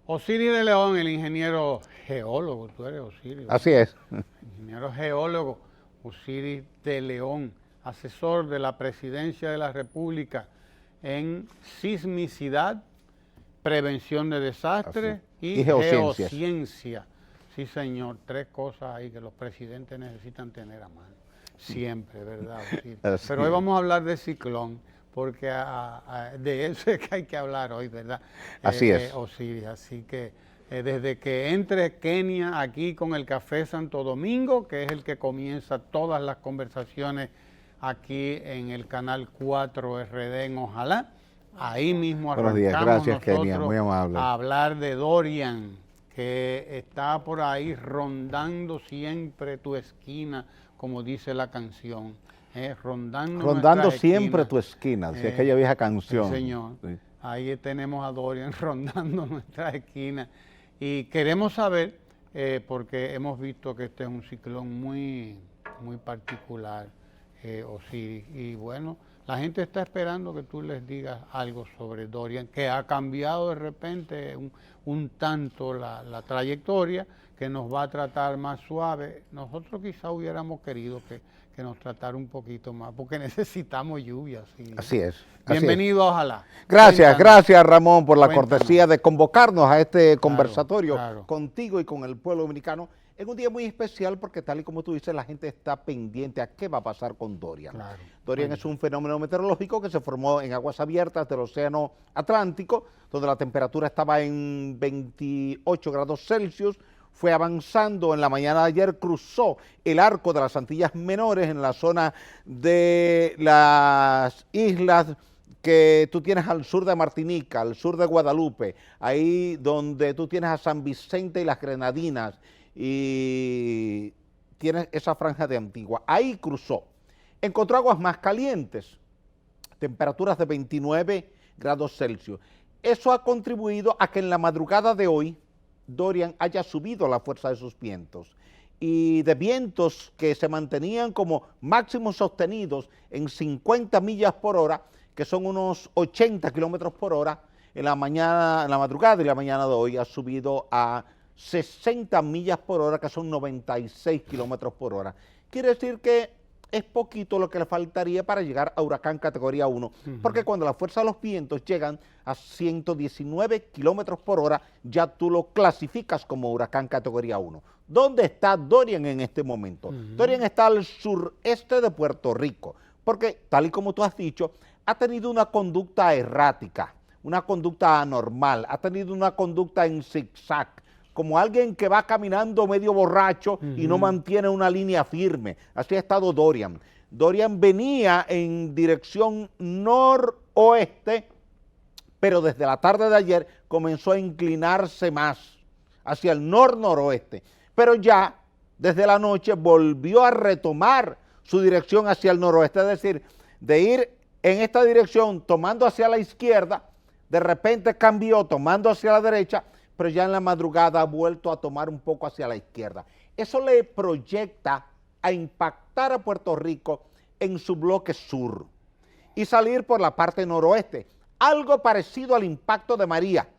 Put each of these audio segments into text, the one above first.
Osiris de León, el ingeniero geólogo, tú eres Osiris. Así es. Ingeniero geólogo Osiris de León, asesor de la Presidencia de la República en sismicidad, prevención de desastres y geociencia. Sí, señor, 3 cosas ahí que los presidentes necesitan tener a mano. Siempre, ¿verdad, Osiris? Pero hoy vamos a hablar de ciclón, porque de eso es que hay que hablar hoy, ¿verdad? Así es. Osiris, así que desde que entre Kenia aquí con el Café Santo Domingo, que es el que comienza todas las conversaciones aquí en el canal 4 RD en Ojalá, ahí mismo arrancamos. Buenos días, gracias Kenia, muy amable. A hablar de Dorian, que está por ahí rondando siempre tu esquina, como dice la canción. Rondando siempre tu esquina, si aquella vieja canción. Sí, señor. Sí. Ahí tenemos a Dorian rondando nuestra esquina. Y queremos saber, porque hemos visto que este es un ciclón muy particular, Osiris. Y bueno, la gente está esperando que tú les digas algo sobre Dorian, que ha cambiado de repente un tanto la trayectoria, que nos va a tratar más suave. Nosotros quizá hubiéramos querido que nos tratara un poquito más, porque necesitamos lluvia. ¿Sí? Así es. Bienvenido a Ojalá. Gracias Ramón por la cortesía de convocarnos a este conversatorio contigo y con el pueblo dominicano en un día muy especial, porque tal y como tú dices, la gente está pendiente a qué va a pasar con Dorian. Dorian es un fenómeno meteorológico que se formó en aguas abiertas del Océano Atlántico, donde la temperatura estaba en 28 grados Celsius, fue avanzando. En la mañana de ayer cruzó el arco de las Antillas Menores en la zona de las islas que tú tienes al sur de Martinica, al sur de Guadalupe, ahí donde tú tienes a San Vicente y las Grenadinas y tienes esa franja de Antigua. Ahí cruzó, encontró aguas más calientes, temperaturas de 29 grados Celsius. Eso ha contribuido a que en la madrugada de hoy Dorian haya subido la fuerza de sus vientos, y de vientos que se mantenían como máximos sostenidos en 50 millas por hora, que son unos 80 kilómetros por hora, en la madrugada y la mañana de hoy ha subido a 60 millas por hora, que son 96 kilómetros por hora. Quiere decir que es poquito lo que le faltaría para llegar a huracán categoría 1, porque cuando la fuerza de los vientos llegan a 119 kilómetros por hora, ya tú lo clasificas como huracán categoría 1. ¿Dónde está Dorian en este momento? Dorian está al sureste de Puerto Rico, porque tal y como tú has dicho, ha tenido una conducta errática, una conducta anormal, ha tenido una conducta en zigzag, como alguien que va caminando medio borracho y no mantiene una línea firme. Así ha estado Dorian. Dorian venía en dirección noroeste, pero desde la tarde de ayer comenzó a inclinarse más hacia el nor-noroeste. Pero ya desde la noche volvió a retomar su dirección hacia el noroeste, es decir, de ir en esta dirección tomando hacia la izquierda, de repente cambió tomando hacia la derecha, pero ya en la madrugada ha vuelto a tomar un poco hacia la izquierda. Eso le proyecta a impactar a Puerto Rico en su bloque sur y salir por la parte noroeste, algo parecido al impacto de María.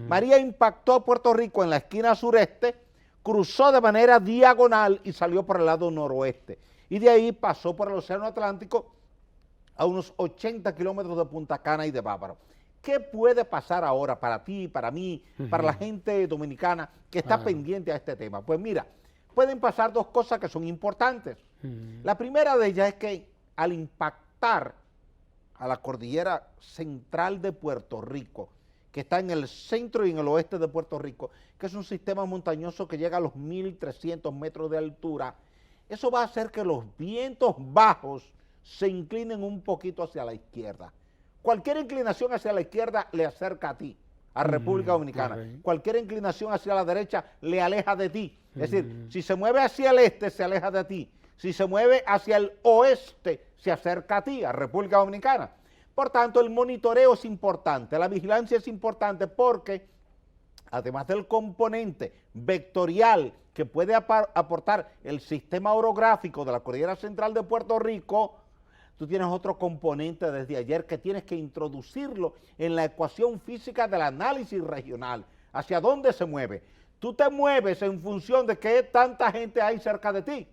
María impactó a Puerto Rico en la esquina sureste, cruzó de manera diagonal y salió por el lado noroeste, y de ahí pasó por el Océano Atlántico a unos 80 kilómetros de Punta Cana y de Bávaro. ¿Qué puede pasar ahora para ti, para mí, para la gente dominicana que está pendiente a este tema? Pues mira, pueden pasar 2 cosas que son importantes. La primera de ellas es que al impactar a la cordillera central de Puerto Rico, que está en el centro y en el oeste de Puerto Rico, que es un sistema montañoso que llega a los 1.300 metros de altura, eso va a hacer que los vientos bajos se inclinen un poquito hacia la izquierda. Cualquier inclinación hacia la izquierda le acerca a ti, a República Dominicana. Cualquier inclinación hacia la derecha le aleja de ti. Es decir, si se mueve hacia el este, se aleja de ti. Si se mueve hacia el oeste, se acerca a ti, a República Dominicana. Por tanto, el monitoreo es importante, la vigilancia es importante, porque además del componente vectorial que puede aportar el sistema orográfico de la cordillera central de Puerto Rico, tú tienes otro componente desde ayer que tienes que introducirlo en la ecuación física del análisis regional. ¿Hacia dónde se mueve? Tú te mueves en función de qué tanta gente hay cerca de ti.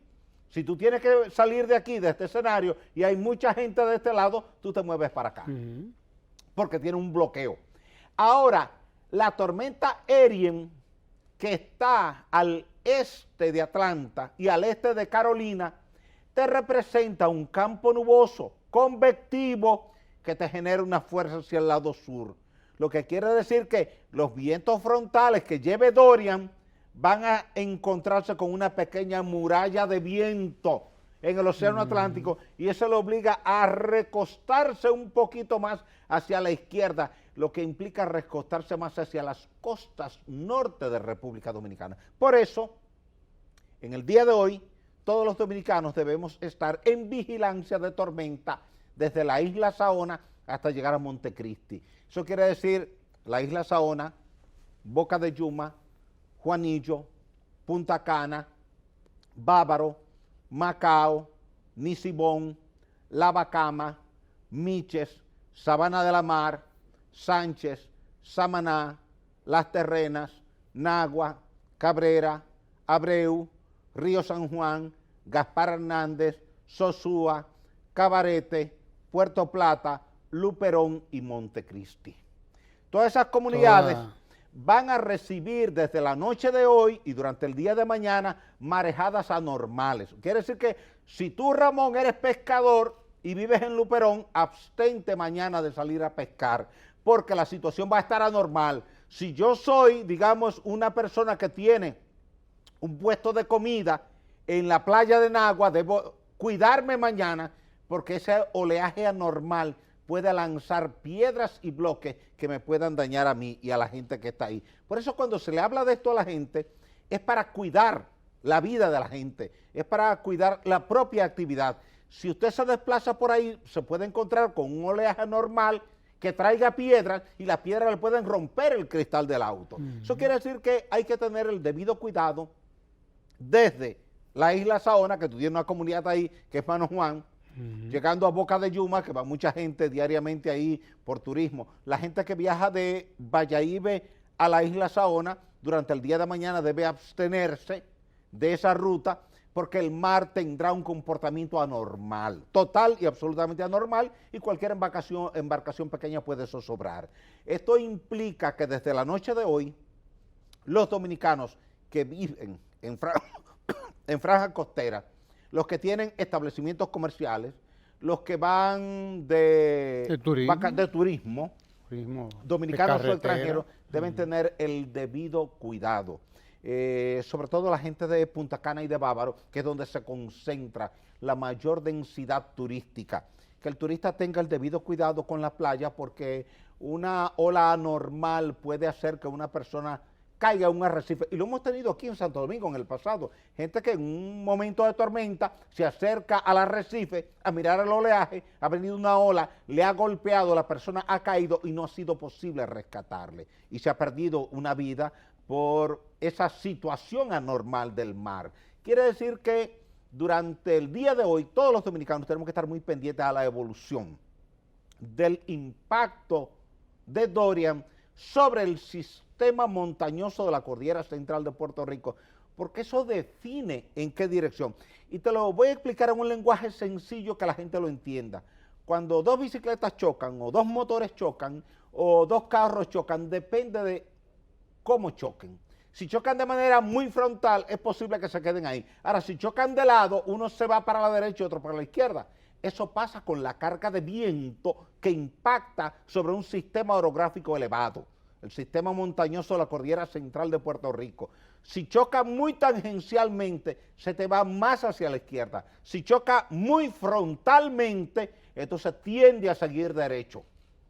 Si tú tienes que salir de aquí, de este escenario, y hay mucha gente de este lado, tú te mueves para acá, porque tiene un bloqueo. Ahora, la tormenta Ariel, que está al este de Atlanta y al este de Carolina, te representa un campo nuboso, convectivo, que te genera una fuerza hacia el lado sur. Lo que quiere decir que los vientos frontales que lleve Dorian van a encontrarse con una pequeña muralla de viento en el Océano Atlántico, y eso le obliga a recostarse un poquito más hacia la izquierda, lo que implica recostarse más hacia las costas norte de República Dominicana. Por eso, en el día de hoy, todos los dominicanos debemos estar en vigilancia de tormenta desde la isla Saona hasta llegar a Montecristi. Eso quiere decir la isla Saona, Boca de Yuma, Juanillo, Punta Cana, Bávaro, Macao, Nisibón, La Bacama, Miches, Sabana de la Mar, Sánchez, Samaná, Las Terrenas, Nagua, Cabrera, Abreu, Río San Juan, Gaspar Hernández, Sosúa, Cabarete, Puerto Plata, Luperón y Montecristi. Todas esas comunidades van a recibir desde la noche de hoy y durante el día de mañana marejadas anormales. Quiere decir que si tú, Ramón, eres pescador y vives en Luperón, abstente mañana de salir a pescar, porque la situación va a estar anormal. Si yo soy, digamos, una persona que tiene un puesto de comida en la playa de Nagua, debo cuidarme mañana, porque ese oleaje anormal puede lanzar piedras y bloques que me puedan dañar a mí y a la gente que está ahí. Por eso cuando se le habla de esto a la gente, es para cuidar la vida de la gente, es para cuidar la propia actividad. Si usted se desplaza por ahí, se puede encontrar con un oleaje anormal que traiga piedras y las piedras le pueden romper el cristal del auto. Eso quiere decir que hay que tener el debido cuidado desde la isla Saona, que tú tienes una comunidad ahí, que es Mano Juan, llegando a Boca de Yuma, que va mucha gente diariamente ahí por turismo. La gente que viaja de Bayahibe a la isla Saona, durante el día de mañana debe abstenerse de esa ruta, porque el mar tendrá un comportamiento anormal, total y absolutamente anormal, y cualquier embarcación pequeña puede zozobrar. Esto implica que desde la noche de hoy, los dominicanos que viven en franja costera, los que tienen establecimientos comerciales, los que van de turismo dominicanos o extranjeros, deben tener el debido cuidado. Sobre todo la gente de Punta Cana y de Bávaro, que es donde se concentra la mayor densidad turística. Que el turista tenga el debido cuidado con la playa, porque una ola anormal puede hacer que una persona caiga a un arrecife, y lo hemos tenido aquí en Santo Domingo en el pasado, gente que en un momento de tormenta se acerca al arrecife a mirar el oleaje, ha venido una ola, le ha golpeado, la persona ha caído y no ha sido posible rescatarle, y se ha perdido una vida por esa situación anormal del mar. Quiere decir que durante el día de hoy todos los dominicanos tenemos que estar muy pendientes a la evolución del impacto de Dorian sobre el sistema montañoso de la cordillera central de Puerto Rico, porque eso define en qué dirección. Y te lo voy a explicar en un lenguaje sencillo que la gente lo entienda. Cuando dos bicicletas chocan, o dos motores chocan, o dos carros chocan, depende de cómo choquen. Si chocan de manera muy frontal, es posible que se queden ahí. Ahora, si chocan de lado, uno se va para la derecha y otro para la izquierda. Eso pasa con la carga de viento que impacta sobre un sistema orográfico elevado, el sistema montañoso de la cordillera central de Puerto Rico. Si choca muy tangencialmente, se te va más hacia la izquierda. Si choca muy frontalmente, entonces tiende a seguir derecho.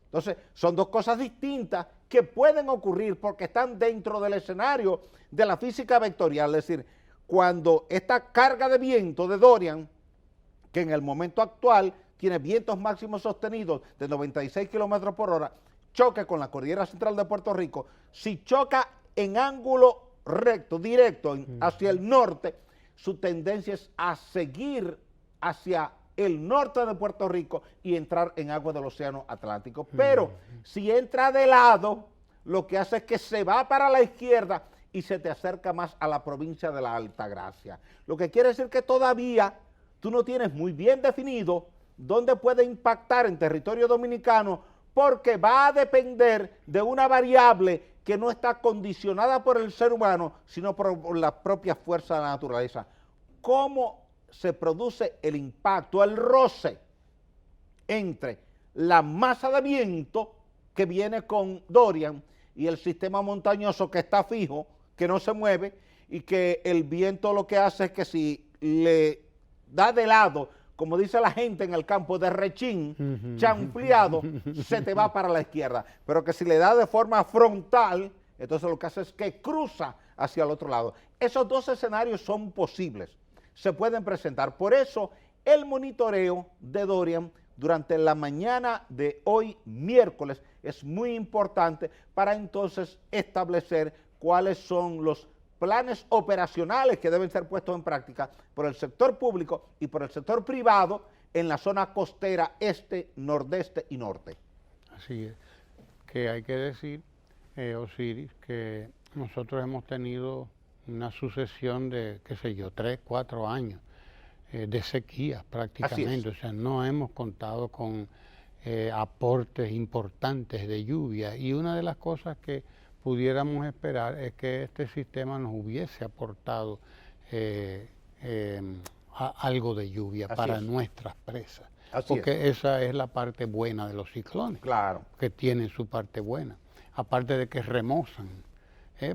Entonces, son dos cosas distintas que pueden ocurrir porque están dentro del escenario de la física vectorial. Es decir, cuando esta carga de viento de Dorian, que en el momento actual tiene vientos máximos sostenidos de 96 kilómetros por hora, choque con la cordillera central de Puerto Rico, si choca en ángulo recto, directo, hacia el norte, su tendencia es a seguir hacia el norte de Puerto Rico y entrar en aguas del Océano Atlántico. Pero si entra de lado, lo que hace es que se va para la izquierda y se te acerca más a la provincia de la Altagracia. Lo que quiere decir que todavía tú no tienes muy bien definido dónde puede impactar en territorio dominicano, porque va a depender de una variable que no está condicionada por el ser humano, sino por la propia fuerza de la naturaleza. ¿Cómo se produce el impacto, el roce entre la masa de viento que viene con Dorian y el sistema montañoso que está fijo, que no se mueve, y que el viento lo que hace es que si le da de lado, como dice la gente en el campo, de rechín, chanfleado, se te va para la izquierda, pero que si le da de forma frontal, entonces lo que hace es que cruza hacia el otro lado. Esos dos escenarios son posibles, se pueden presentar. Por eso el monitoreo de Dorian durante la mañana de hoy, miércoles, es muy importante para entonces establecer cuáles son los planes operacionales que deben ser puestos en práctica por el sector público y por el sector privado en la zona costera este, nordeste y norte. Así es, que hay que decir, Osiris, que nosotros hemos tenido una sucesión de, qué sé yo, 3, 4 años de sequía prácticamente, o sea, no hemos contado con aportes importantes de lluvia, y una de las cosas que pudiéramos esperar es que este sistema nos hubiese aportado algo de lluvia para nuestras presas, porque esa es la parte buena de los ciclones, claro, que tienen su parte buena, aparte de que remozan,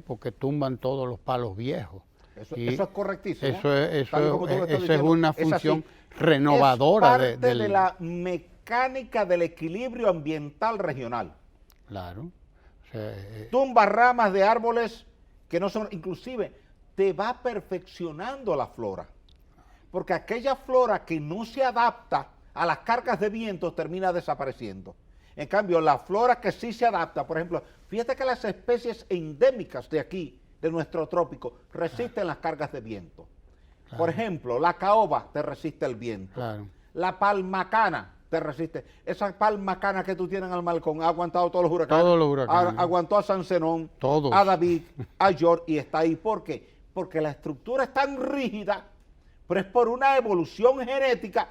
porque tumban todos los palos viejos. Eso es correctísimo. Eso es una función renovadora es parte de la mecánica del equilibrio ambiental regional. Claro. Tumba ramas de árboles que no son, inclusive te va perfeccionando la flora, porque aquella flora que no se adapta a las cargas de viento termina desapareciendo. En cambio, la flora que sí se adapta, por ejemplo, fíjate que las especies endémicas de aquí, de nuestro trópico, resisten las cargas de viento. Claro. Por ejemplo, la caoba te resiste el viento. Claro. La palmacana te resiste. Esa palmacana que tú tienes al Malcón ha aguantado todos los huracanes. Todos los huracanes. Aguantó a San Zenón, todos. A David, a York, y está ahí. ¿Por qué? Porque la estructura es tan rígida, pero es por una evolución genética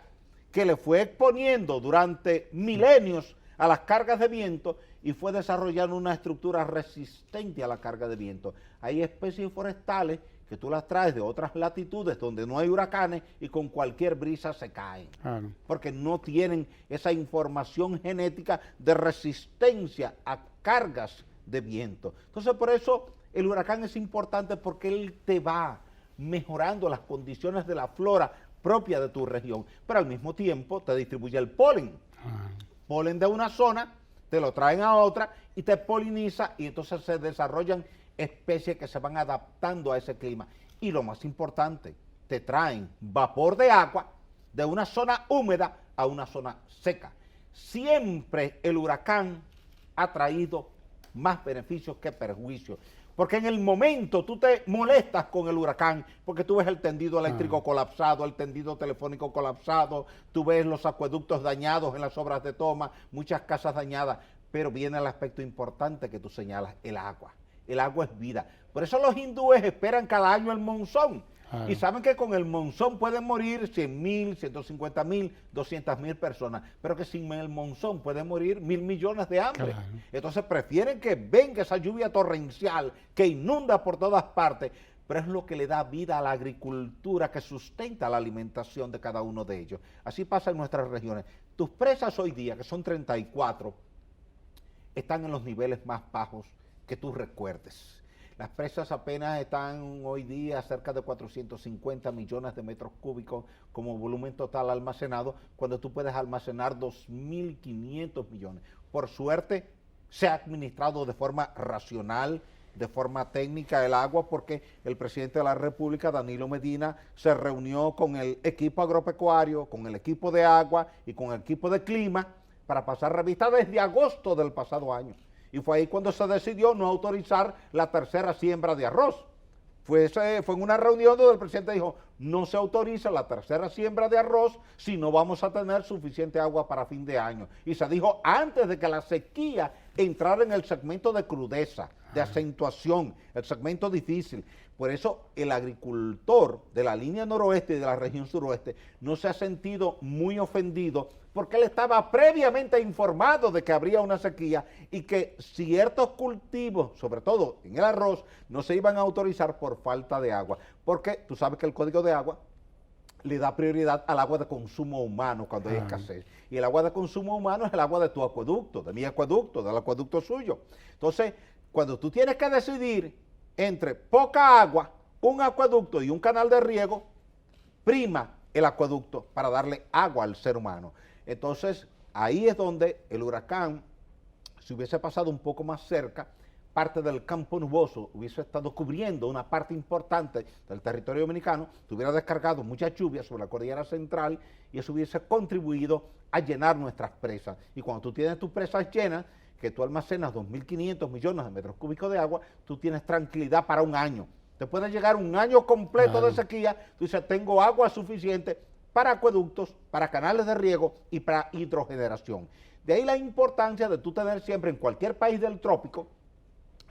que le fue exponiendo durante milenios a las cargas de viento y fue desarrollando una estructura resistente a la carga de viento. Hay especies forestales que tú las traes de otras latitudes donde no hay huracanes y con cualquier brisa se caen, porque no tienen esa información genética de resistencia a cargas de viento. Entonces, por eso el huracán es importante, porque él te va mejorando las condiciones de la flora propia de tu región, pero al mismo tiempo te distribuye el polen. Polen de una zona, te lo traen a otra y te poliniza, y entonces se desarrollan especies que se van adaptando a ese clima. Y lo más importante, te traen vapor de agua de una zona húmeda a una zona seca. Siempre el huracán ha traído más beneficios que perjuicios, porque en el momento tú te molestas con el huracán, porque tú ves el tendido eléctrico colapsado, el tendido telefónico colapsado, tú ves los acueductos dañados en las obras de toma, muchas casas dañadas, pero viene el aspecto importante que tú señalas, el agua. El agua es vida. Por eso los hindúes esperan cada año el monzón. Y saben que con el monzón pueden morir 100.000, 150.000, 200.000 personas, pero que sin el monzón pueden morir 1.000 millones de hambre. Entonces prefieren que venga esa lluvia torrencial que inunda por todas partes, pero es lo que le da vida a la agricultura, que sustenta la alimentación de cada uno de ellos. Así pasa en nuestras regiones. Tus presas hoy día, que son 34, están en los niveles más bajos que tú recuerdes. Las presas apenas están hoy día cerca de 450 millones de metros cúbicos como volumen total almacenado, cuando tú puedes almacenar 2.500 millones. Por suerte, se ha administrado de forma racional, de forma técnica el agua, porque el presidente de la República, Danilo Medina, se reunió con el equipo agropecuario, con el equipo de agua y con el equipo de clima para pasar revista desde agosto del pasado año. Y fue ahí cuando se decidió no autorizar la tercera siembra de arroz. Fue en una reunión donde el presidente dijo, no se autoriza la tercera siembra de arroz si no vamos a tener suficiente agua para fin de año. Y se dijo antes de que la sequía entrar en el segmento de crudeza, de acentuación, el segmento difícil. Por eso el agricultor de la línea noroeste y de la región suroeste no se ha sentido muy ofendido porque él estaba previamente informado de que habría una sequía y que ciertos cultivos, sobre todo en el arroz, no se iban a autorizar por falta de agua. Porque tú sabes que el Código de Agua le da prioridad al agua de consumo humano cuando hay escasez. Y el agua de consumo humano es el agua de tu acueducto, de mi acueducto, del acueducto suyo. Entonces, cuando tú tienes que decidir entre poca agua, un acueducto y un canal de riego, prima el acueducto para darle agua al ser humano. Entonces, ahí es donde el huracán, si hubiese pasado un poco más cerca, parte del campo nuboso hubiese estado cubriendo una parte importante del territorio dominicano, tuviera descargado mucha lluvia sobre la cordillera central y eso hubiese contribuido a llenar nuestras presas. Y cuando tú tienes tus presas llenas, que tú almacenas 2.500 millones de metros cúbicos de agua, tú tienes tranquilidad para un año. Te puede llegar un año completo de sequía, tú dices, tengo agua suficiente para acueductos, para canales de riego y para hidrogeneración. De ahí la importancia de tú tener siempre en cualquier país del trópico,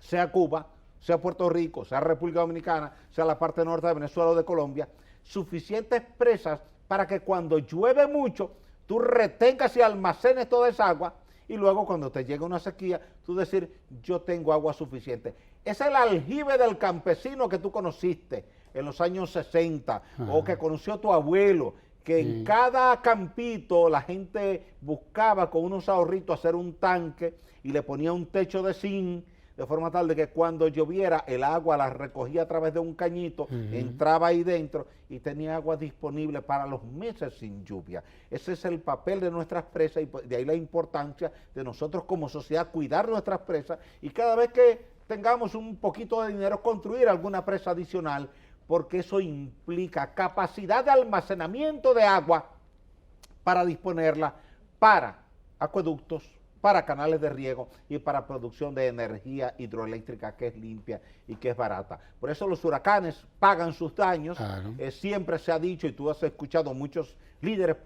sea Cuba, sea Puerto Rico, sea República Dominicana, sea la parte norte de Venezuela o de Colombia, suficientes presas para que cuando llueve mucho, tú retengas y almacenes toda esa agua y luego cuando te llegue una sequía, tú decir, yo tengo agua suficiente. Es el aljibe del campesino que tú conociste en los años 60 o que conoció tu abuelo, que en cada campito la gente buscaba con unos ahorritos hacer un tanque y le ponía un techo de zinc, de forma tal de que cuando lloviera el agua la recogía a través de un cañito, entraba ahí dentro y tenía agua disponible para los meses sin lluvia. Ese es el papel de nuestras presas y de ahí la importancia de nosotros como sociedad cuidar nuestras presas y cada vez que tengamos un poquito de dinero construir alguna presa adicional, porque eso implica capacidad de almacenamiento de agua para disponerla para acueductos, para canales de riego y para producción de energía hidroeléctrica que es limpia y que es barata. Por eso los huracanes pagan sus daños. Siempre se ha dicho, y tú has escuchado muchos líderes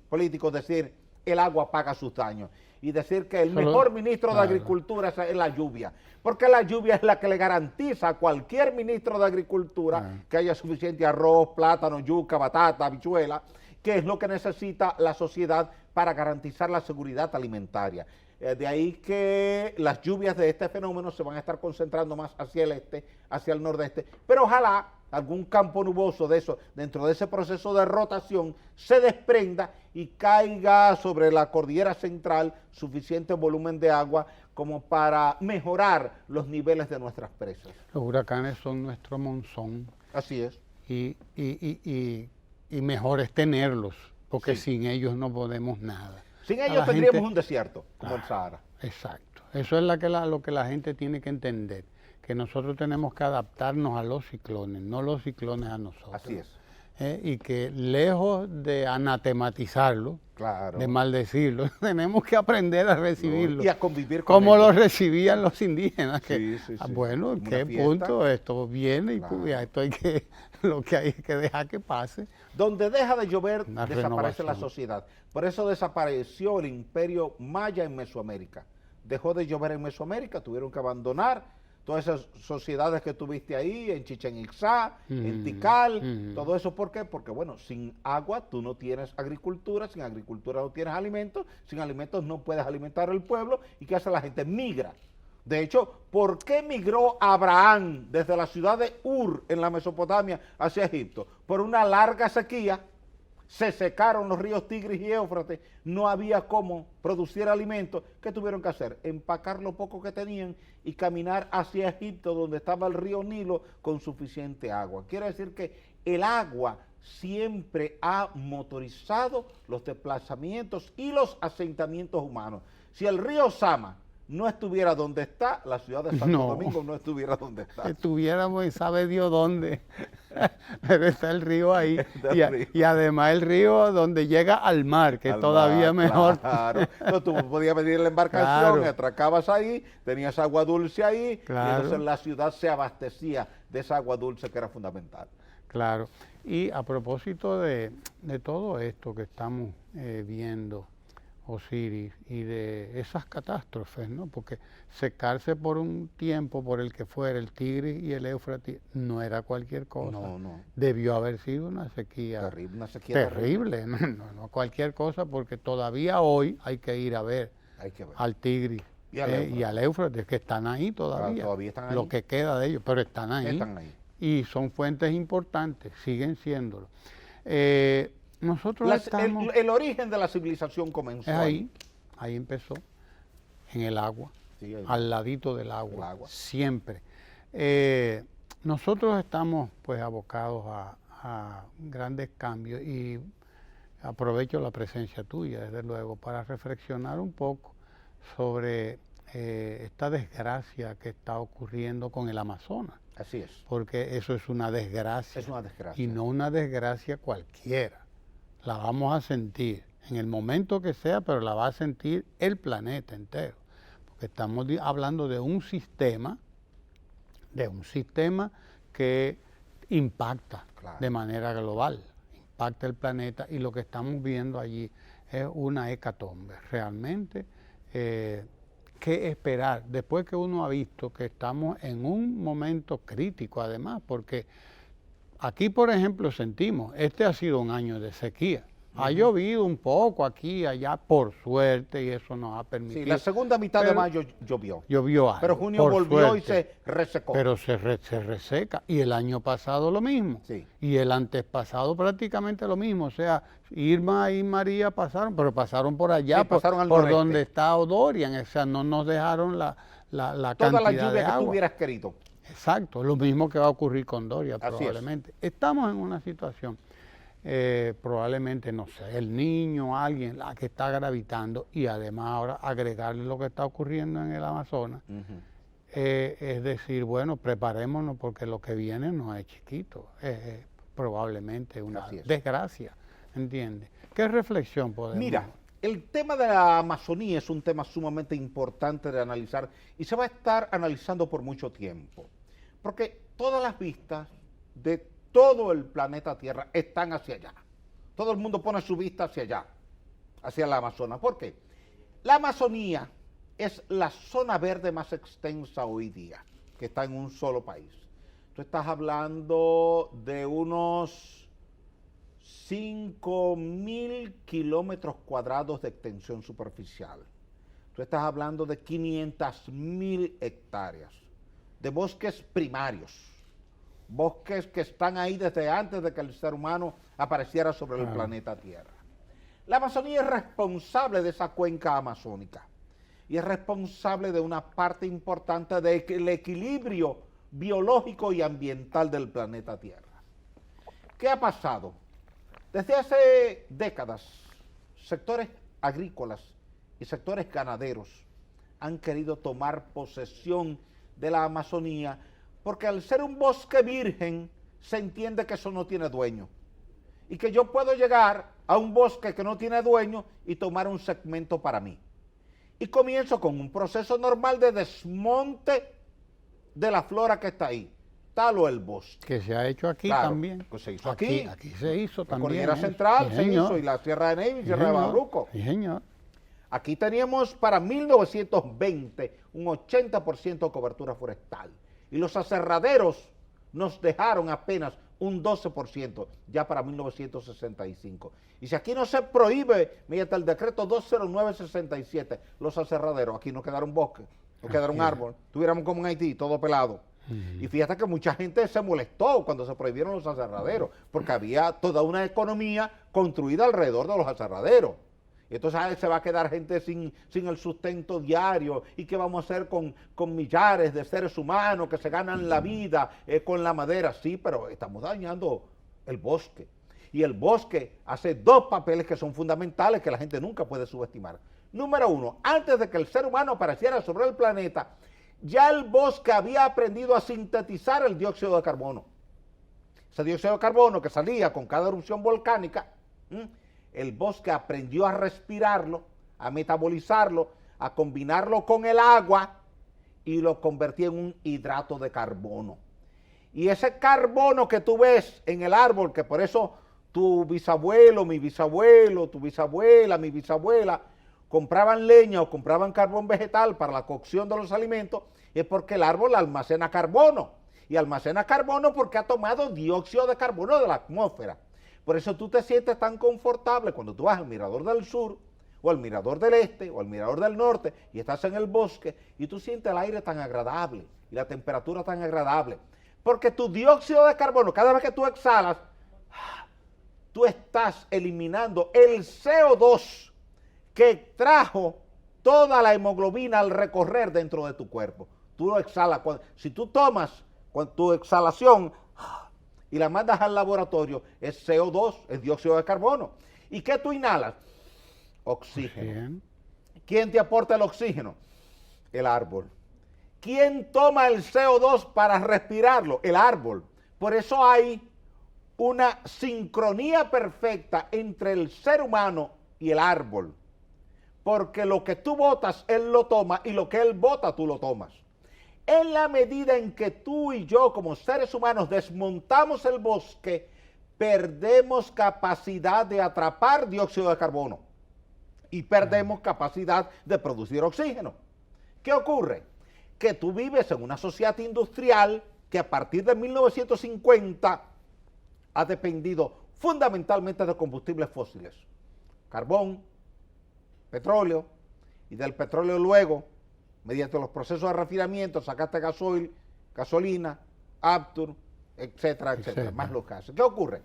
políticos decir, el agua paga sus daños. Y decir que el mejor ministro de Agricultura es la lluvia. Porque la lluvia es la que le garantiza a cualquier ministro de Agricultura que haya suficiente arroz, plátano, yuca, batata, habichuela, que es lo que necesita la sociedad para garantizar la seguridad alimentaria. De ahí que las lluvias de este fenómeno se van a estar concentrando más hacia el este, hacia el nordeste, pero ojalá algún campo nuboso de eso, dentro de ese proceso de rotación, se desprenda y caiga sobre la cordillera central suficiente volumen de agua como para mejorar los niveles de nuestras presas. Los huracanes son nuestro monzón. Así es. Y mejor es tenerlos, porque sin ellos no podemos nada. Sin ellos tendríamos un desierto, como el Sahara. Exacto. Eso es lo que la gente tiene que entender, que nosotros tenemos que adaptarnos a los ciclones, no los ciclones a nosotros. Así es. Y que lejos de anatematizarlo, de maldecirlo, tenemos que aprender a recibirlo. Y a convivir con como ellos. lo recibían los indígenas. Que, bueno, ¿en qué fiesta. punto esto viene? Y pues, esto lo que hay que dejar que pase. Donde deja de llover, desaparece la sociedad. Por eso desapareció el imperio maya en Mesoamérica. Dejó de llover en Mesoamérica, tuvieron que abandonar todas esas sociedades que tuviste ahí, en Chichén Itzá, en Tikal, todo eso. ¿Por qué? Porque, bueno, sin agua tú no tienes agricultura, sin agricultura no tienes alimentos, sin alimentos no puedes alimentar al pueblo. ¿Y qué hace la gente? Migra. De hecho, ¿por qué migró Abraham desde la ciudad de Ur, en la Mesopotamia, hacia Egipto? Por una larga sequía. Se secaron los ríos Tigris y Éufrates, no había cómo producir alimentos. ¿Qué tuvieron que hacer? Empacar lo poco que tenían y caminar hacia Egipto, donde estaba el río Nilo, con suficiente agua. Quiere decir que el agua siempre ha motorizado los desplazamientos y los asentamientos humanos. Si el río Sama no estuviera donde está, la ciudad de Santo Domingo no estuviera donde está. Estuviéramos y sabe Dios dónde, pero está el río ahí. Y además el río donde llega al mar, que es todavía mejor. Claro, entonces tú podías venir en la embarcación, atracabas ahí, tenías agua dulce ahí, y entonces la ciudad se abastecía de esa agua dulce que era fundamental. Claro, y a propósito de todo esto que estamos viendo, Osiris y de esas catástrofes, ¿no? Porque secarse por un tiempo, por el que fuera, el Tigris y el Éufrates, no era cualquier cosa. No. Debió haber sido una sequía terrible, terrible. No cualquier cosa, porque todavía hoy hay que ir a ver, al Tigris y al Éufrates, que están ahí todavía. Claro, todavía están ahí. Lo que queda de ellos, pero están ahí. Y son fuentes importantes, siguen siéndolo. Nosotros estamos... el origen de la civilización comenzó ahí empezó, en el agua, al ladito del agua, siempre. Nosotros estamos pues abocados a grandes cambios y aprovecho la presencia tuya, desde luego, para reflexionar un poco sobre esta desgracia que está ocurriendo con el Amazonas. Así es. Porque eso es una desgracia. Es una desgracia. Y no una desgracia cualquiera. La vamos a sentir en el momento que sea, pero la va a sentir el planeta entero. Porque estamos hablando de un sistema que impacta de manera global, impacta el planeta, y lo que estamos viendo allí es una hecatombe. Realmente, ¿qué esperar? Después que uno ha visto que estamos en un momento crítico, además, porque aquí, por ejemplo, sentimos, este ha sido un año de sequía. Ha llovido un poco aquí y allá, por suerte, y eso nos ha permitido. Sí, la segunda mitad de mayo llovió. Llovió algo, pero junio volvió y se resecó. Pero se reseca. Y el año pasado lo mismo. Sí. Y el antepasado prácticamente lo mismo. O sea, Irma y María pasaron, pero pasaron por allá, por donde está Dorian. O sea, no nos dejaron la toda cantidad la lluvia de agua que tú hubieras querido. Exacto, lo mismo que va a ocurrir con Doria. Así probablemente. Estamos en una situación, probablemente, no sé, el niño, alguien, la que está gravitando, y además ahora agregarle lo que está ocurriendo en el Amazonas, es decir, bueno, preparémonos porque lo que viene no es chiquito, es probablemente una desgracia, ¿entiendes? ¿Qué reflexión podemos? Mira, el tema de la Amazonía es un tema sumamente importante de analizar y se va a estar analizando por mucho tiempo, porque todas las vistas de todo el planeta Tierra están hacia allá. Todo el mundo pone su vista hacia allá, hacia la Amazonas. ¿Por qué? La Amazonía es la zona verde más extensa hoy día, que está en un solo país. Tú estás hablando de unos 5.000 kilómetros cuadrados de extensión superficial. Tú estás hablando de 500.000 hectáreas de bosques primarios, bosques que están ahí desde antes de que el ser humano apareciera sobre el planeta Tierra. La Amazonía es responsable de esa cuenca amazónica y es responsable de una parte importante del equilibrio biológico y ambiental del planeta Tierra. ¿Qué ha pasado? Desde hace décadas, sectores agrícolas y sectores ganaderos han querido tomar posesión de la Amazonía porque al ser un bosque virgen se entiende que eso no tiene dueño y que yo puedo llegar a un bosque que no tiene dueño y tomar un segmento para mí. Y comienzo con un proceso normal de desmonte de la flora que está ahí. Talo el bosque. Que se ha hecho aquí también. Pues se hizo aquí. Aquí se hizo también. La Cordillera Central se hizo, y la Sierra de Neiva y Sierra de Bajaruco. Sí, señor. Aquí teníamos para 1920 un 80% de cobertura forestal. Y los aserraderos nos dejaron apenas un 12% ya para 1965. Y si aquí no se prohíbe, mediante el decreto 20967, los aserraderos, aquí no quedaron bosques, no quedaron árboles, tuviéramos como en Haití, todo pelado. Y fíjate que mucha gente se molestó cuando se prohibieron los aserraderos, porque había toda una economía construida alrededor de los aserraderos. Y entonces se va a quedar gente sin el sustento diario. ¿Y qué vamos a hacer con millares de seres humanos que se ganan la vida con la madera? Sí, pero estamos dañando el bosque. Y el bosque hace dos papeles que son fundamentales que la gente nunca puede subestimar. Número uno, antes de que el ser humano apareciera sobre el planeta, ya el bosque había aprendido a sintetizar el dióxido de carbono. Ese dióxido de carbono que salía con cada erupción volcánica, el bosque aprendió a respirarlo, a metabolizarlo, a combinarlo con el agua y lo convertía en un hidrato de carbono. Y ese carbono que tú ves en el árbol, que por eso tu bisabuelo, mi bisabuelo, tu bisabuela, mi bisabuela, compraban leña o compraban carbón vegetal para la cocción de los alimentos, es porque el árbol almacena carbono. Y almacena carbono porque ha tomado dióxido de carbono de la atmósfera. Por eso tú te sientes tan confortable cuando tú vas al Mirador del Sur, o al Mirador del Este, o al Mirador del Norte, y estás en el bosque, y tú sientes el aire tan agradable, y la temperatura tan agradable. Porque tu dióxido de carbono, cada vez que tú exhalas, tú estás eliminando el CO2 que trajo toda la hemoglobina al recorrer dentro de tu cuerpo. Tú lo exhalas. Si tú tomas con tu exhalación y la mandas al laboratorio, es CO2, es dióxido de carbono. ¿Y qué tú inhalas? Oxígeno. Bien. ¿Quién te aporta el oxígeno? El árbol. ¿Quién toma el CO2 para respirarlo? El árbol. Por eso hay una sincronía perfecta entre el ser humano y el árbol. Porque lo que tú botas, él lo toma, y lo que él bota, tú lo tomas. En la medida en que tú y yo, como seres humanos, desmontamos el bosque, perdemos capacidad de atrapar dióxido de carbono y perdemos capacidad de producir oxígeno. ¿Qué ocurre? Que tú vives en una sociedad industrial que a partir de 1950 ha dependido fundamentalmente de combustibles fósiles, carbón, petróleo, y del petróleo luego, mediante los procesos de refinamiento, sacaste gasoil, gasolina, Aptur, etcétera, etcétera, más los gases. ¿Qué ocurre?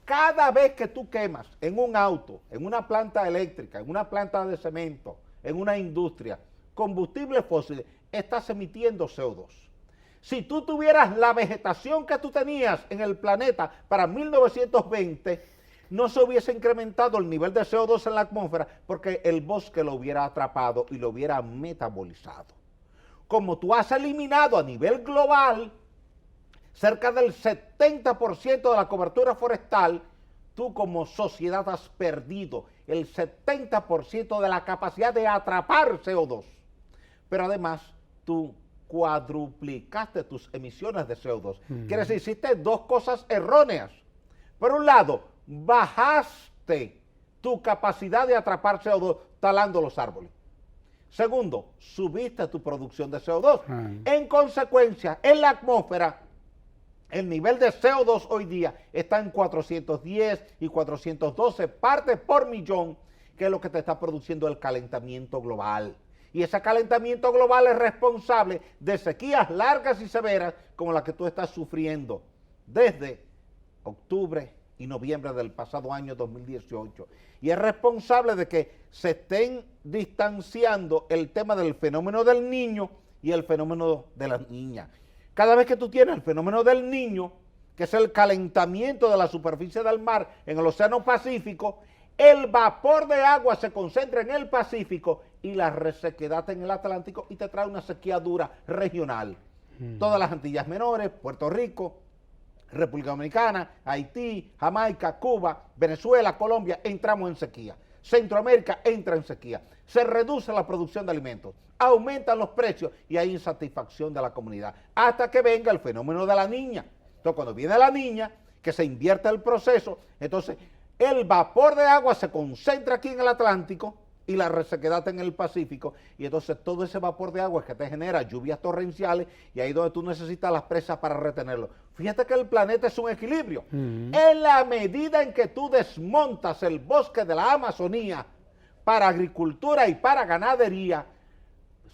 Cada vez que tú quemas en un auto, en una planta eléctrica, en una planta de cemento, en una industria, combustibles fósiles, estás emitiendo CO2. Si tú tuvieras la vegetación que tú tenías en el planeta para 1920, no se hubiese incrementado el nivel de CO2 en la atmósfera porque el bosque lo hubiera atrapado y lo hubiera metabolizado. Como tú has eliminado a nivel global cerca del 70% de la cobertura forestal, tú como sociedad has perdido el 70% de la capacidad de atrapar CO2. Pero además, tú cuadruplicaste tus emisiones de CO2. Quiere decir, hiciste dos cosas erróneas. Por un lado, bajaste tu capacidad de atrapar CO2 talando los árboles. Segundo, subiste tu producción de CO2. En consecuencia, en la atmósfera, el nivel de CO2 hoy día está en 410 y 412 partes por millón, que es lo que te está produciendo el calentamiento global. Y ese calentamiento global es responsable de sequías largas y severas como la que tú estás sufriendo desde octubre y noviembre del pasado año 2018. Y es responsable de que se estén distanciando el tema del fenómeno del niño y el fenómeno de las niñas. Cada vez que tú tienes el fenómeno del niño, que es el calentamiento de la superficie del mar en el Océano Pacífico, el vapor de agua se concentra en el Pacífico y la resequedad en el Atlántico y te trae una sequía dura regional. Todas las Antillas Menores, Puerto Rico, República Dominicana, Haití, Jamaica, Cuba, Venezuela, Colombia, entramos en sequía. Centroamérica entra en sequía. Se reduce la producción de alimentos, aumentan los precios y hay insatisfacción de la comunidad. Hasta que venga el fenómeno de la niña. Entonces, cuando viene la niña, que se invierte el proceso, entonces el vapor de agua se concentra aquí en el Atlántico y la resequedad en el Pacífico, y entonces todo ese vapor de agua es que te genera lluvias torrenciales y ahí donde tú necesitas las presas para retenerlo. Fíjate que el planeta es un equilibrio. En la medida en que tú desmontas el bosque de la Amazonía para agricultura y para ganadería,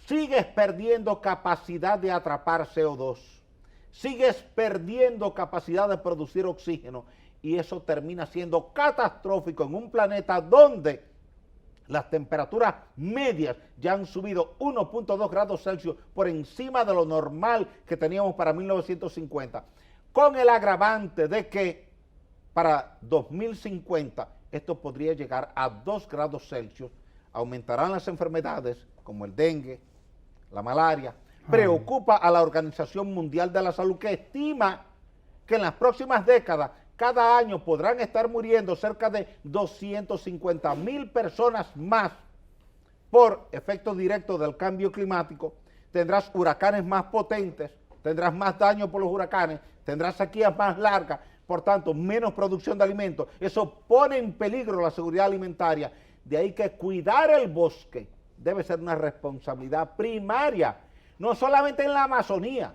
sigues perdiendo capacidad de atrapar CO2, sigues perdiendo capacidad de producir oxígeno, y eso termina siendo catastrófico en un planeta donde las temperaturas medias ya han subido 1.2 grados Celsius por encima de lo normal que teníamos para 1950, con el agravante de que para 2050 esto podría llegar a 2 grados Celsius, aumentarán las enfermedades como el dengue, la malaria. Preocupa a la Organización Mundial de la Salud, que estima que en las próximas décadas cada año podrán estar muriendo cerca de 250,000 personas más por efecto directo del cambio climático. Tendrás huracanes más potentes, tendrás más daño por los huracanes, tendrás sequías más largas, por tanto, menos producción de alimentos. Eso pone en peligro la seguridad alimentaria De ahí que cuidar el bosque debe ser una responsabilidad primaria, no solamente en la Amazonía,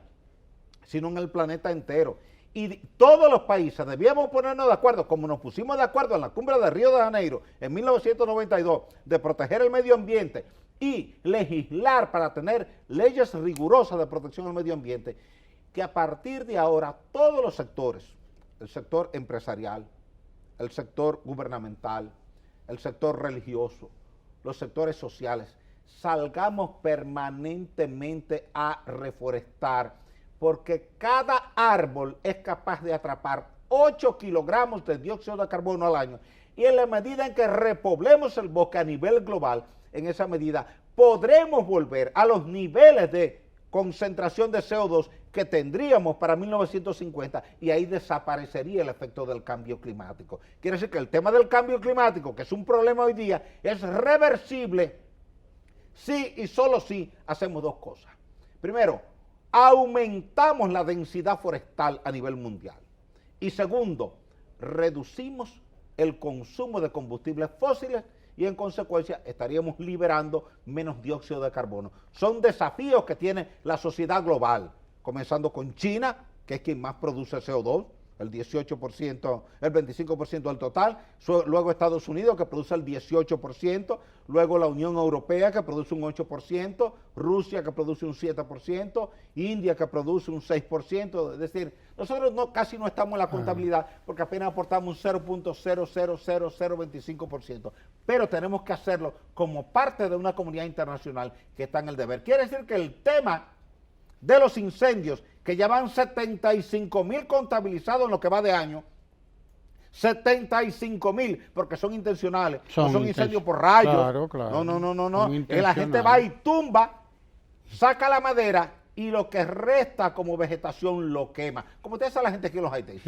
sino en el planeta entero. Y todos los países debíamos ponernos de acuerdo, como nos pusimos de acuerdo en la cumbre de Río de Janeiro en 1992, de proteger el medio ambiente y legislar para tener leyes rigurosas de protección al medio ambiente, que a partir de ahora todos los sectores, el sector empresarial, el sector gubernamental, el sector religioso, los sectores sociales, salgamos permanentemente a reforestar, porque cada árbol es capaz de atrapar 8 kilogramos de dióxido de carbono al año, y en la medida en que repoblemos el bosque a nivel global, en esa medida podremos volver a los niveles de concentración de CO2 que tendríamos para 1950, y ahí desaparecería el efecto del cambio climático. Quiere decir que el tema del cambio climático, que es un problema hoy día, es reversible si y solo si hacemos dos cosas. Primero, aumentamos la densidad forestal a nivel mundial. Y segundo, reducimos el consumo de combustibles fósiles y en consecuencia estaríamos liberando menos dióxido de carbono. Son desafíos que tiene la sociedad global, comenzando con China, que es quien más produce CO2, el 18%, el 25% del total, luego Estados Unidos, que produce el 18%, luego la Unión Europea, que produce un 8%, Rusia, que produce un 7%, India, que produce un 6%, es decir, nosotros casi no estamos en la contabilidad porque apenas aportamos un 0.0000025%, pero tenemos que hacerlo como parte de una comunidad internacional que está en el deber. Quiere decir que el tema de los incendios, que ya van 75,000 contabilizados en lo que va de año, 75,000, porque son intencionales, no son incendios por rayos. Claro, claro. No. La gente va y tumba, saca la madera y lo que resta como vegetación lo quema. Como te hace la gente aquí en los Haití,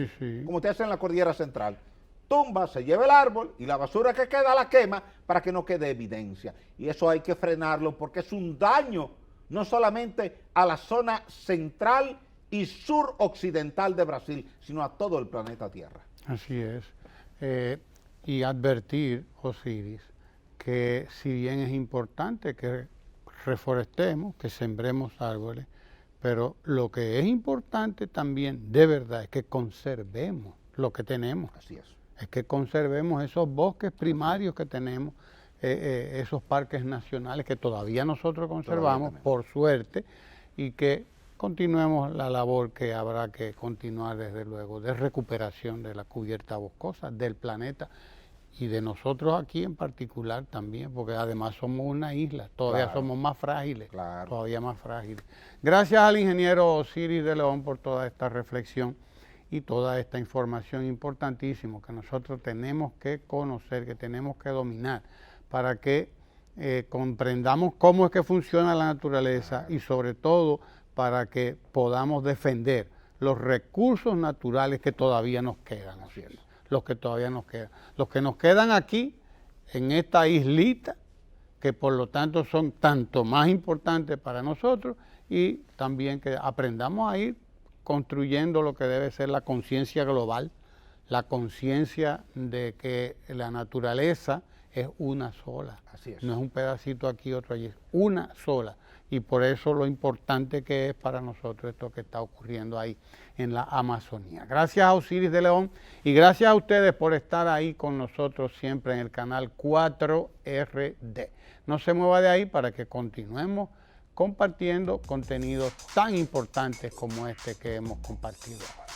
como te hace en la cordillera central. Tumba, se lleva el árbol y la basura que queda la quema para que no quede evidencia. Y eso hay que frenarlo porque es un daño no solamente a la zona central y suroccidental de Brasil, sino a todo el planeta Tierra. Así es. Y advertir, Osiris, que si bien es importante que reforestemos, que sembremos árboles, pero lo que es importante también, de verdad, es que conservemos lo que tenemos. Así es. Es que conservemos esos bosques primarios que tenemos, esos parques nacionales que todavía nosotros conservamos, por suerte, y que continuemos la labor que habrá que continuar desde luego, de recuperación de la cubierta boscosa, del planeta y de nosotros aquí en particular también, porque además somos una isla, todavía somos más frágiles, todavía más frágiles. Gracias al ingeniero Osiris de León por toda esta reflexión y toda esta información importantísima que nosotros tenemos que conocer, que tenemos que dominar, para que comprendamos cómo es que funciona la naturaleza y sobre todo para que podamos defender los recursos naturales que todavía nos quedan, los que todavía nos quedan, los que nos quedan aquí en esta islita, que por lo tanto son tanto más importantes para nosotros, y también que aprendamos a ir construyendo lo que debe ser la conciencia global, la conciencia de que la naturaleza es una sola. Así es. No es un pedacito aquí, otro allí, es una sola. Y por eso lo importante que es para nosotros esto que está ocurriendo ahí en la Amazonía. Gracias a Osiris de León y gracias a ustedes por estar ahí con nosotros siempre en el canal 4RD. No se mueva de ahí para que continuemos compartiendo contenidos tan importantes como este que hemos compartido ahora.